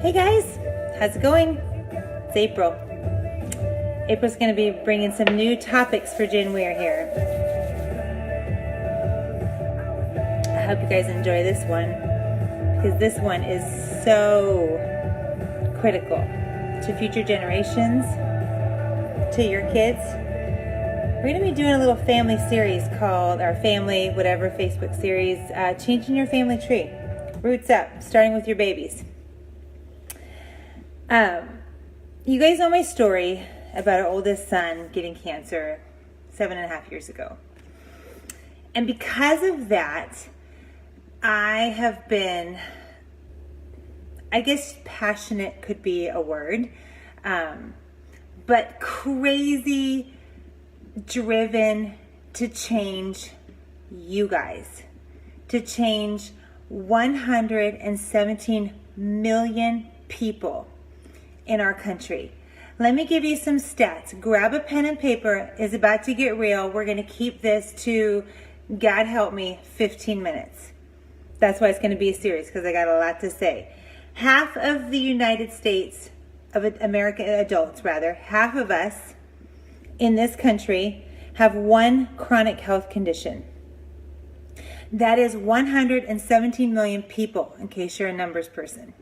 Hey guys, how's it going? It's April. April's going to be bringing some new topics for January here. I hope you guys enjoy this one because this one is so critical to future generations, to your kids. We're going to be doing a little family series called our Family Whatever Facebook series, Changing Your Family Tree. Roots up, starting with your babies. You guys know my story about our oldest son getting cancer 7.5 years ago. And because of that, I have been, I guess passionate could be a word, but crazy driven to change you guys, to change 117 million people in our country. Let me give you some stats. Grab a pen and paper. It's about to get real. We're going to keep this to, God help me, 15 minutes. That's why it's going to be a series, because I got a lot to say. Half of the United States, of American adults rather, half of us in this country have one chronic health condition. That is 117 million people, in case you're a numbers person.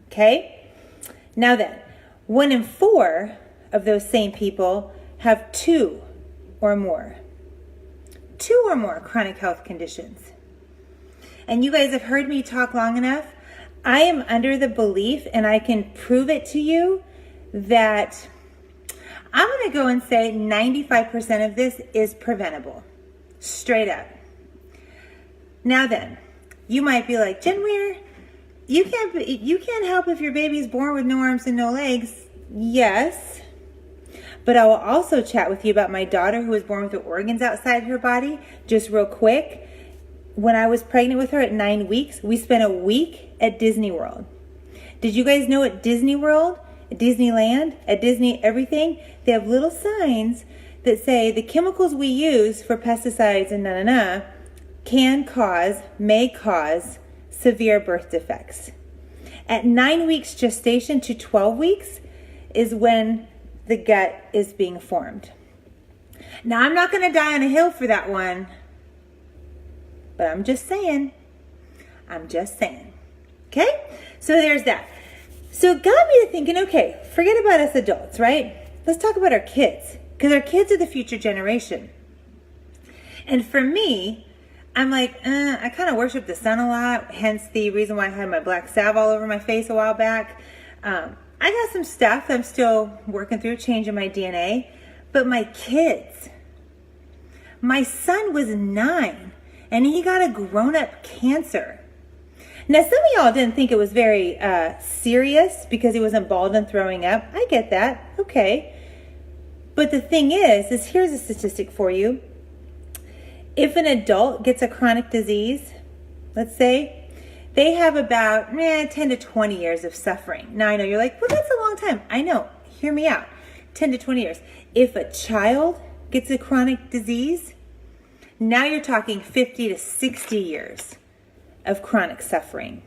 Okay? Now then, 1 in 4 of those same people have 2 or more chronic health conditions. And you guys have heard me talk long enough. I am under the belief, and I can prove it to you, that I'm going to go and say 95% of this is preventable. Straight up. Now then, you might be like, Jen Weir, you can't help if your baby's born with no arms and no legs. Yes. But I will also chat with you about my daughter who was born with the organs outside her body. Just real quick. When I was pregnant with her at 9 weeks, we spent a week at Disney World. Did you guys know at Disney World, at Disneyland, at Disney everything, they have little signs that say the chemicals we use for pesticides and may cause severe birth defects. At 9 weeks gestation to 12 weeks is when the gut is being formed. Now, I'm not going to die on a hill for that one, but I'm just saying. Okay? So there's that. So it got me to thinking, okay, forget about us adults, right? Let's talk about our kids, because our kids are the future generation. And for me, I'm like, I kind of worship the sun a lot, hence the reason why I had my black salve all over my face a while back. I got some stuff I'm still working through, changing my DNA. But my kids, my son was 9, and he got a grown-up cancer. Now, some of y'all didn't think it was very serious because he wasn't bald and throwing up. I get that. Okay. But the thing is here's a statistic for you. If an adult gets a chronic disease, let's say, they have about 10 to 20 years of suffering. Now, I know you're like, well, that's a long time. I know. Hear me out. 10 to 20 years. If a child gets a chronic disease, now you're talking 50 to 60 years of chronic suffering.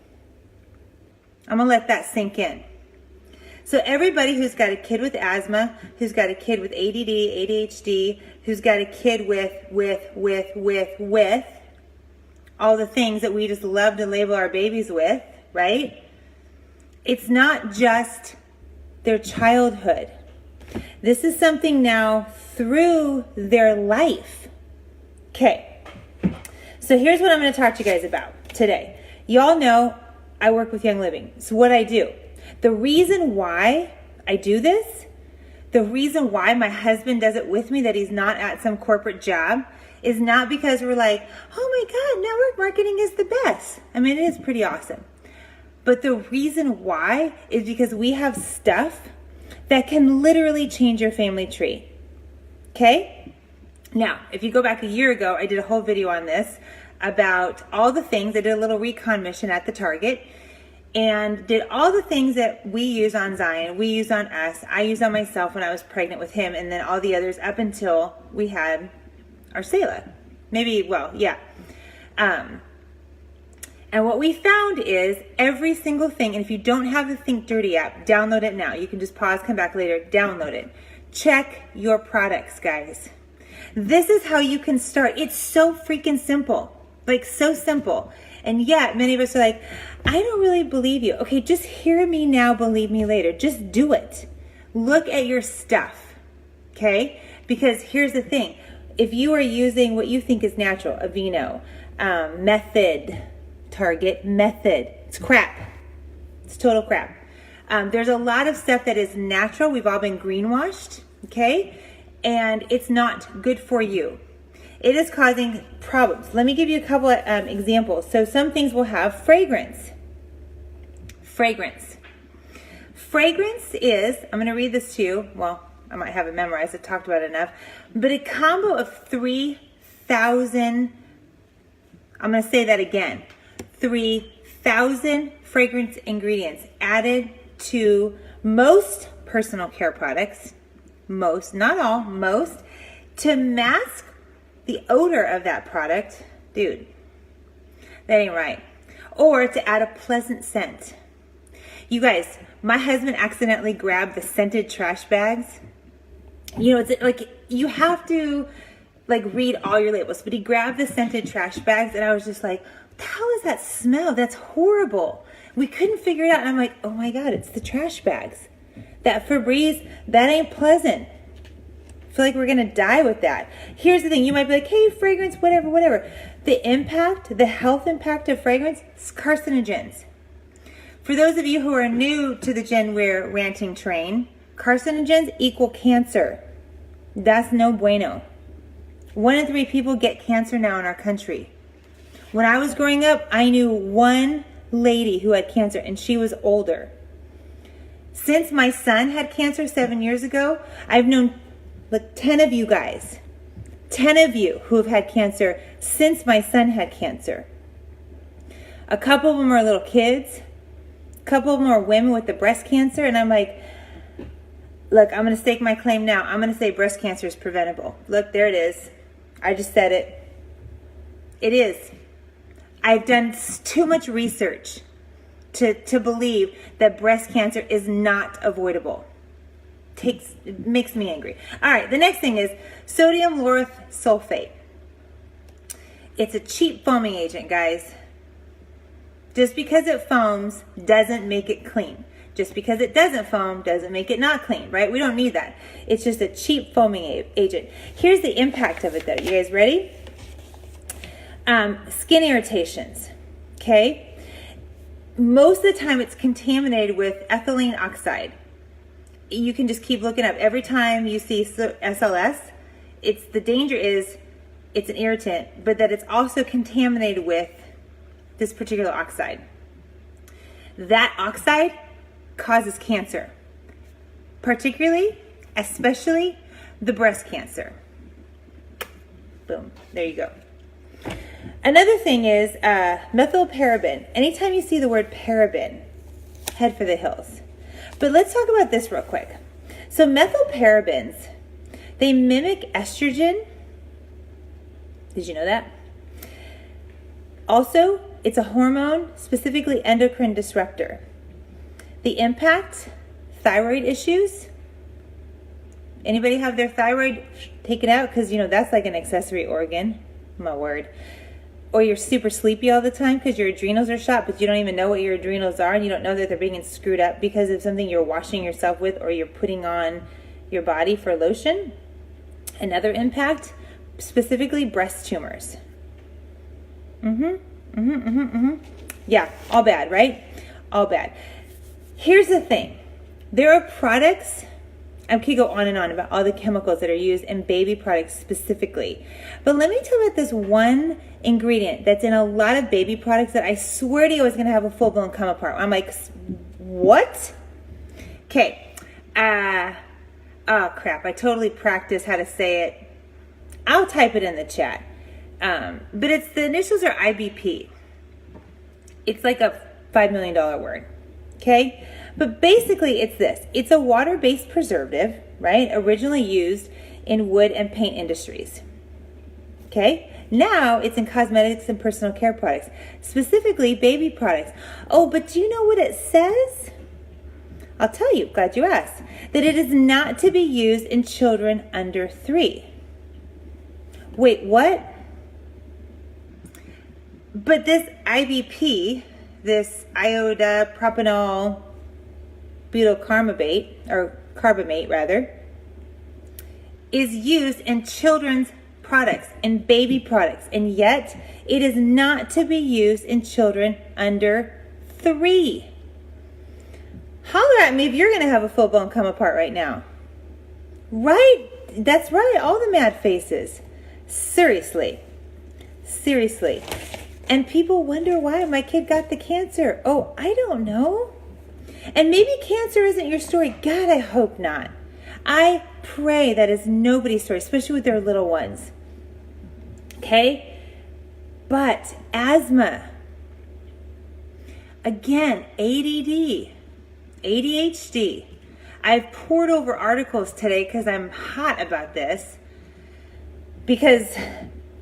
I'm going to let that sink in. So everybody who's got a kid with asthma, who's got a kid with ADD, ADHD, who's got a kid with all the things that we just love to label our babies with, right? It's not just their childhood. This is something now through their life. Okay. So here's what I'm going to talk to you guys about today. Y'all know I work with Young Living. So what I do. The reason why I do this, the reason why my husband does it with me, that he's not at some corporate job, is not because we're like, oh my God, network marketing is the best. I mean, it is pretty awesome. But the reason why is because we have stuff that can literally change your family tree. Okay? Now, if you go back a year ago, I did a whole video on this about all the things. I did a little recon mission at the Target and did all the things that we use on Zion, we use on us, I used on myself when I was pregnant with him, and then all the others up until we had our Selah. Maybe, well, yeah. And And what we found is every single thing, and if you don't have the Think Dirty app, download it now. You can just pause, come back later, download it. Check your products, guys. This is how you can start. It's so freaking simple, like so simple. And yet many of us are like, I don't really believe you. Okay, just hear me now, believe me later. Just do it. Look at your stuff, okay? Because here's the thing. If you are using what you think is natural, Aveeno, Method, Target, Method, it's crap. It's total crap. There's a lot of stuff that is natural. We've all been greenwashed, okay? And it's not good for you. It is causing problems. Let me give you a couple of examples. So some things will have fragrance. Fragrance is, I'm going to read this to you. Well, I might have it memorized. I talked about it enough. But a combo of 3,000, I'm going to say that again, 3,000 fragrance ingredients added to most personal care products, most, not all, most, to mask the odor of that product. Dude, that ain't right. Or to add a pleasant scent. You guys, my husband accidentally grabbed the scented trash bags. You know, it's like you have to like read all your labels, but he grabbed the scented trash bags and I was just like, what the hell is that smell? That's horrible. We couldn't figure it out. And I'm like, oh my God, it's the trash bags. That Febreze, that ain't pleasant. I feel like we're going to die with that. Here's the thing. You might be like, hey, fragrance, whatever. The impact, the health impact of fragrance is carcinogens. For those of you who are new to the Jenwear ranting train, carcinogens equal cancer. That's no bueno. 1 in 3 people get cancer now in our country. When I was growing up, I knew one lady who had cancer, and she was older. Since my son had cancer 7 years ago, I've known like 10 of you guys, 10 of you who have had cancer since my son had cancer. A couple of them are little kids. A couple of them are women with the breast cancer. And I'm like, look, I'm going to stake my claim now. I'm going to say breast cancer is preventable. Look, there it is. I just said it. It is. I've done too much research to believe that breast cancer is not avoidable. It makes me angry. All right, the next thing is sodium lauryl sulfate. It's a cheap foaming agent, guys. Just because it foams doesn't make it clean. Just because it doesn't foam doesn't make it not clean, right? We don't need that. It's just a cheap foaming agent. Here's the impact of it, though. You guys ready? Skin irritations, okay? Most of the time it's contaminated with ethylene oxide. You can just keep looking up. Every time you see SLS, the danger is it's an irritant, but that it's also contaminated with this particular oxide. That oxide causes cancer, especially the breast cancer. Boom, there you go. Another thing is methylparaben. Anytime you see the word paraben, head for the hills. But let's talk about this real quick. So methylparabens, they mimic estrogen. Did you know that? Also, it's a hormone, specifically endocrine disruptor. The impact, thyroid issues. Anybody have their thyroid taken out? Because, you know, that's like an accessory organ. My word. Or you're super sleepy all the time because your adrenals are shot, but you don't even know what your adrenals are, and you don't know that they're being screwed up because of something you're washing yourself with or you're putting on your body for lotion. Another impact, specifically breast tumors. Yeah, all bad, right? All bad. Here's the thing. There are products, I could go on and on about all the chemicals that are used in baby products specifically. But let me tell you about this one ingredient that's in a lot of baby products that I swear to you is going to have a full-blown come apart. I'm like, what? Okay. Oh, crap. I totally practiced how to say it. I'll type it in the chat. But the initials are IBP. It's like a $5 million word. Okay? But basically it's this. It's a water-based preservative, right? Originally used in wood and paint industries. Okay? Now it's in cosmetics and personal care products, specifically baby products. Oh, but do you know what it says? I'll tell you, glad you asked, that it is not to be used in children under 3. Wait, what? But this IBP, this isopropanol butylcarbamate, or carbamate rather, is used in children's products, in baby products, and yet it is not to be used in children under 3. Holler at me if you're going to have a full-blown come apart right now. Right? That's right. All the mad faces. Seriously. Seriously. And people wonder why my kid got the cancer. Oh, I don't know. And maybe cancer isn't your story. God, I hope not. I pray that is nobody's story, especially with their little ones. Okay? But asthma. Again, ADD. ADHD. I've poured over articles today because I'm hot about this, because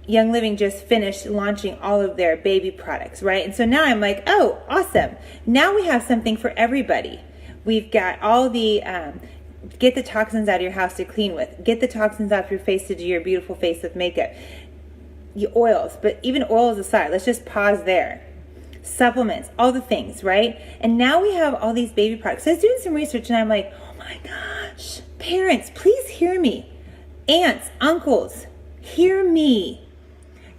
Young Living just finished launching all of their baby products, right? And so now I'm like, oh, awesome. Now we have something for everybody. We've got all the, get the toxins out of your house to clean with. Get the toxins off your face to do your beautiful face with makeup. Your oils, but even oils aside, let's just pause there. Supplements, all the things, right? And now we have all these baby products. So I was doing some research and I'm like, oh my gosh, parents, please hear me. Aunts, uncles, hear me.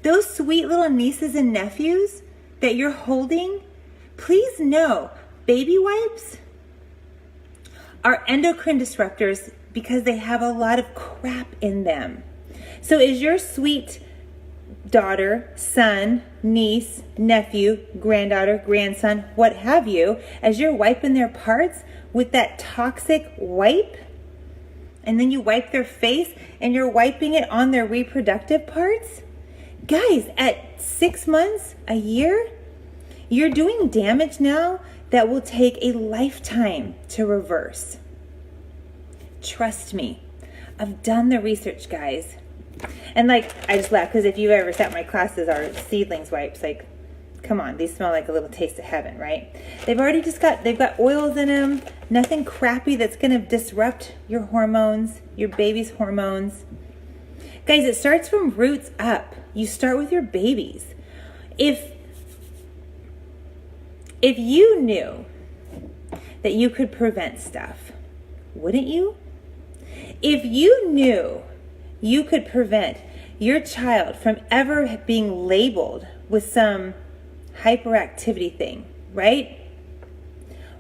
Those sweet little nieces and nephews that you're holding, please know baby wipes are endocrine disruptors because they have a lot of crap in them. So is your sweet daughter, son, niece, nephew, granddaughter, grandson, what have you, as you're wiping their parts with that toxic wipe, and then you wipe their face and you're wiping it on their reproductive parts? Guys, at 6 months, a year, you're doing damage now that will take a lifetime to reverse. Trust me, I've done the research, guys. And like, I just laugh because if you've ever sat in my classes, our seedlings wipes, like, come on, these smell like a little taste of heaven, right? They've got oils in them, nothing crappy that's going to disrupt your hormones, your baby's hormones. Guys, it starts from roots up. You start with your babies. If you knew that you could prevent stuff, wouldn't you? If you knew you could prevent your child from ever being labeled with some hyperactivity thing, right?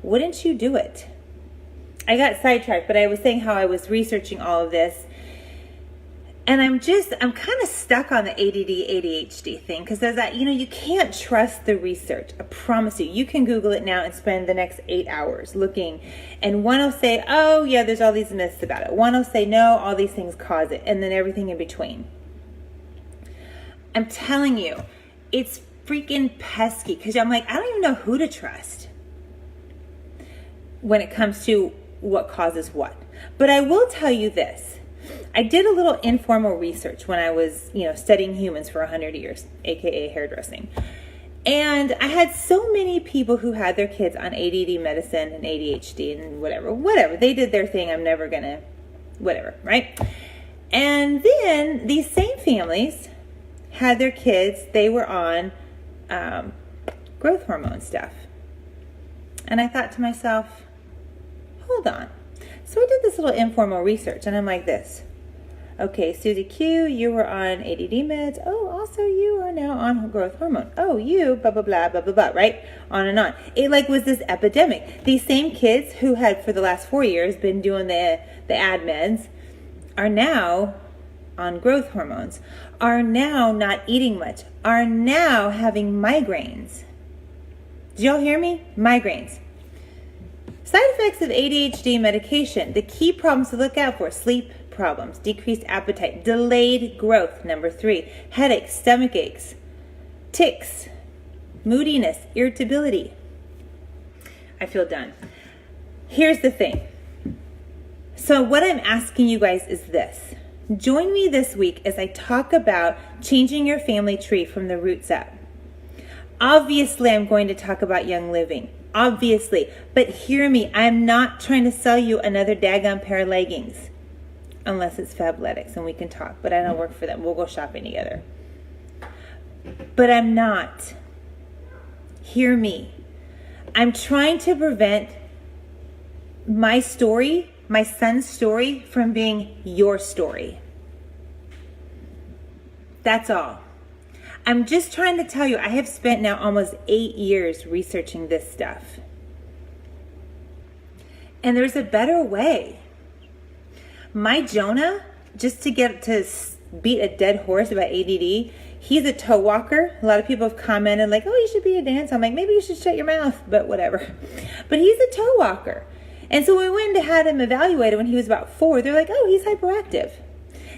Wouldn't you do it? I got sidetracked, but I was saying how I was researching all of this. And I'm kind of stuck on the ADD, ADHD thing, because there's that, you can't trust the research. I promise you. You can Google it now and spend the next 8 hours looking. And one will say, oh, yeah, there's all these myths about it. One will say, no, all these things cause it. And then everything in between. I'm telling you, it's freaking pesky, because I'm like, I don't even know who to trust when it comes to what causes what. But I will tell you this. I did a little informal research when I was, studying humans for 100 years, aka hairdressing. And I had so many people who had their kids on ADD medicine and ADHD and whatever. They did their thing. I'm never gonna, whatever, right? And then these same families had their kids, they were on growth hormone stuff. And I thought to myself, hold on. So I did this little informal research, and I'm like this. Okay, Susie Q, you were on ADD meds. Oh, also you are now on growth hormone. Oh, you, blah, blah, blah, blah, blah, blah, right? On and on. It was this epidemic. These same kids who had for the last 4 years been doing the ad meds are now on growth hormones, are now not eating much, are now having migraines. Did y'all hear me? Migraines. Side effects of ADHD medication. The key problems to look out for: sleep problems, decreased appetite, delayed growth, number 3, headaches, stomach aches, tics, moodiness, irritability. I feel done. Here's the thing. So what I'm asking you guys is this. Join me this week as I talk about changing your family tree from the roots up. Obviously, I'm going to talk about Young Living. Obviously. But hear me, I'm not trying to sell you another daggone pair of leggings. Unless it's Fabletics and we can talk. But I don't work for them. We'll go shopping together. But I'm not. Hear me. I'm trying to prevent my story, my son's story, from being your story. That's all. I'm just trying to tell you, I have spent now almost 8 years researching this stuff. And there's a better way. My Jonah, just to get to beat a dead horse about ADD, he's a toe walker. A lot of people have commented like, oh, you should be a dancer. I'm like, maybe you should shut your mouth, but whatever. But he's a toe walker. And so we went and had him evaluated when he was about 4. They're like, oh, he's hyperactive.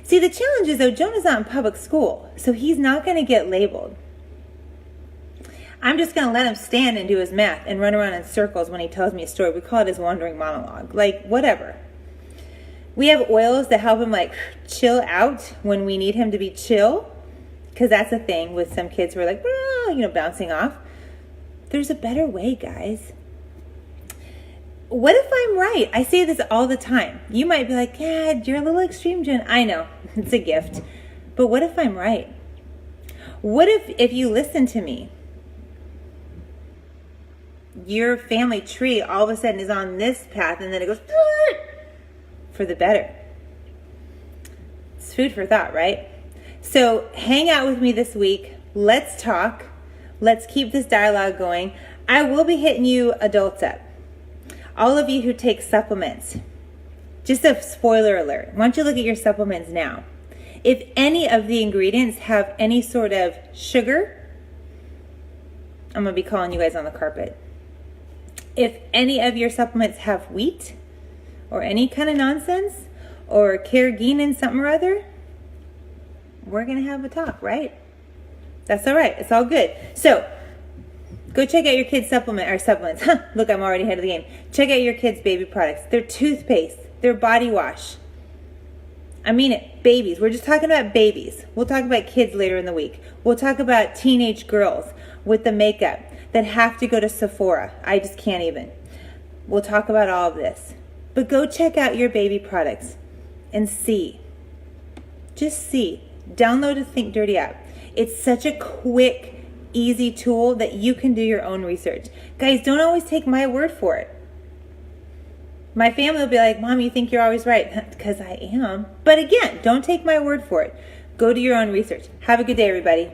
See, the challenge is, though, Jonah's not in public school, so he's not going to get labeled. I'm just going to let him stand and do his math and run around in circles when he tells me a story. We call it his wandering monologue. Like, whatever. We have oils that help him, like, chill out when we need him to be chill, because that's a thing with some kids who are like, bouncing off. There's a better way, guys. What if I'm right? I say this all the time. You might be like, yeah, you're a little extreme, Jen. I know, it's a gift. But what if I'm right? What if you listen to me, your family tree all of a sudden is on this path and then it goes for the better? It's food for thought, right? So hang out with me this week. Let's talk. Let's keep this dialogue going. I will be hitting you adults up. All of you who take supplements, just a spoiler alert. Why don't you look at your supplements now? If any of the ingredients have any sort of sugar, I'm going to be calling you guys on the carpet. If any of your supplements have wheat or any kind of nonsense or carrageenan something or other, we're going to have a talk, right? That's all right. It's all good. So, go check out your kids' supplements. Look, I'm already ahead of the game. Check out your kids' baby products. Their toothpaste, their body wash. I mean it, babies. We're just talking about babies. We'll talk about kids later in the week. We'll talk about teenage girls with the makeup that have to go to Sephora. I just can't even. We'll talk about all of this. But go check out your baby products and see. Just see. Download the Think Dirty app. It's such a quick, easy tool that you can do your own research. Guys, don't always take my word for it. My family will be like, Mom, you think you're always right? Because I am. But again, don't take my word for it. Go do your own research. Have a good day, everybody.